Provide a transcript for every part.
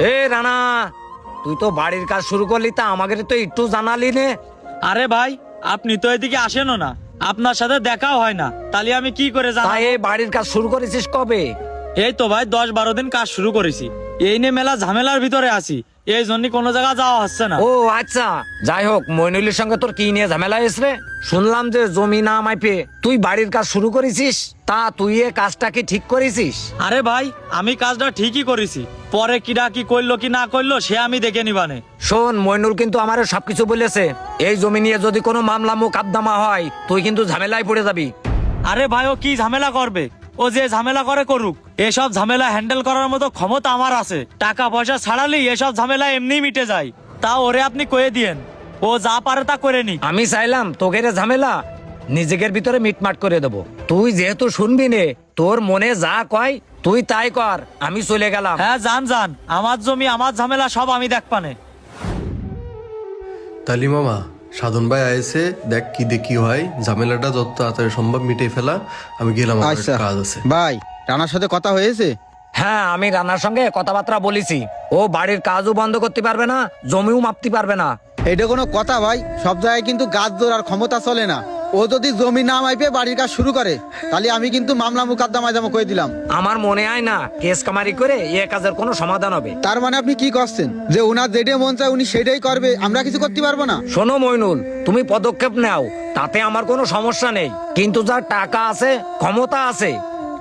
এ রানা, তুই তো বাড়ির কাজ শুরু করলি, তা আমাকে তো একটু জানালি নে। আরে ভাই, আপনি তো এদিকে আসেনও না, আপনার সাথে দেখাও হয় না, তাহলে আমি কি করে তাই জানাই? এই বাড়ির কাজ শুরু করেছিস কবে? এই তো ভাই 10-12 দিন কাজ শুরু করেছি। এই নিয়ে মেলা ঝামেলার ভিতরে আছি, এই জন্য কোনো জায়গা যাওয়া হচ্ছে না। ও আচ্ছা, যাই হোক, মইনুলের সঙ্গে তোর কি নিয়ে ঝামেলা হয়েছে রে? শুনলাম যে জমি না মাইপে তুই বাড়ির কাজ শুরু করেছিস, তা তুই এ কাজটা কি ঠিক করেছিস? আরে ভাই, আমি কাজটা ঠিকই করেছি, পরে কিরা কি করলো কি না করলো সে আমি দেখে নিবানে। শোন, মইনুল কিন্তু আমারে সবকিছু বলেছে। এই জমি নিয়ে যদি কোনো মামলা মোকদ্দমা হয়, তুই কিন্তু ঝামেলায় পড়ে যাবি। আরে ভাই, ও কি ঝামেলা করবে? ও যে ঝামেলা করে করুক, এসব ঝামেলা হ্যান্ডেল করার মতো ক্ষমতা আমার আছে। টাকা পয়সা ছাড়ালেই এসব ঝামেলা এমনি মিটে যায়। তা ওরে আপনি কয়ে দিয়েন, ও যা পারে তা করে নি। আমি চাইলাম তোকে রে ঝামেলা নিজেদের ভিতরে মিটমাট করে দেব। তুই যেহেতু শুনবি নে, তোর মনে যা কয় তুই তাই কর, আমি চলে গেলাম। হ্যাঁ, যান যান, আমার জমি আমার ঝামেলা সব আমি দেখপানে। তালি মামা, সাধন ভাই আইছে, দেখ কি দেখি হয়, ঝামেলাটা যত তাড়াতাড়ি সম্ভব মিটে ফেলা। আমি গেলাম, আমার আচ্ছা একটা কাজ আছে। ভাই, রানার সাথে কথা হয়েছে? হ্যাঁ, আমি রান্নার সঙ্গে কথাবার্তা বলেছি। ও বাড়ির কাজও বন্ধ করতে পারবে না, জমিও মাপতে পারবে না। এটা কোনো কথা ভাই? সব জায়গায় কিন্তু গাছ আর ক্ষমতা চলে না। ও যদি জমি না মাইপে বাড়ির কাজ শুরু করে, তাহলে আমি কিন্তু মামলা মুকদ্দমা জমা করে দিলাম। আমার মনে হয় না কেস কামারি করে এ কাজের কোনো সমাধান হবে। তার মানে আপনি কি করছেন, যে ওনার যেটা মন চায় উনি সেটাই করবে, আমরা কিছু করতে পারবো না? শোনো মইনুল, তুমি পদক্ষেপ নাও, তাতে আমার কোনো সমস্যা নেই। কিন্তু যার টাকা আছে, ক্ষমতা আছে,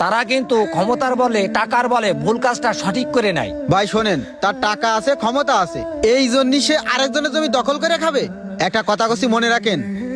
তারা কিন্তু ক্ষমতার বলে, টাকার বলে ভুল কাজটা সঠিক করে নেয়। ভাই শোনেন, তার টাকা আছে, ক্ষমতা আছে, এই জন্য সে আরেকজনের জমি দখল করে খাবে? একটা কথা কছি মনে রাখেন,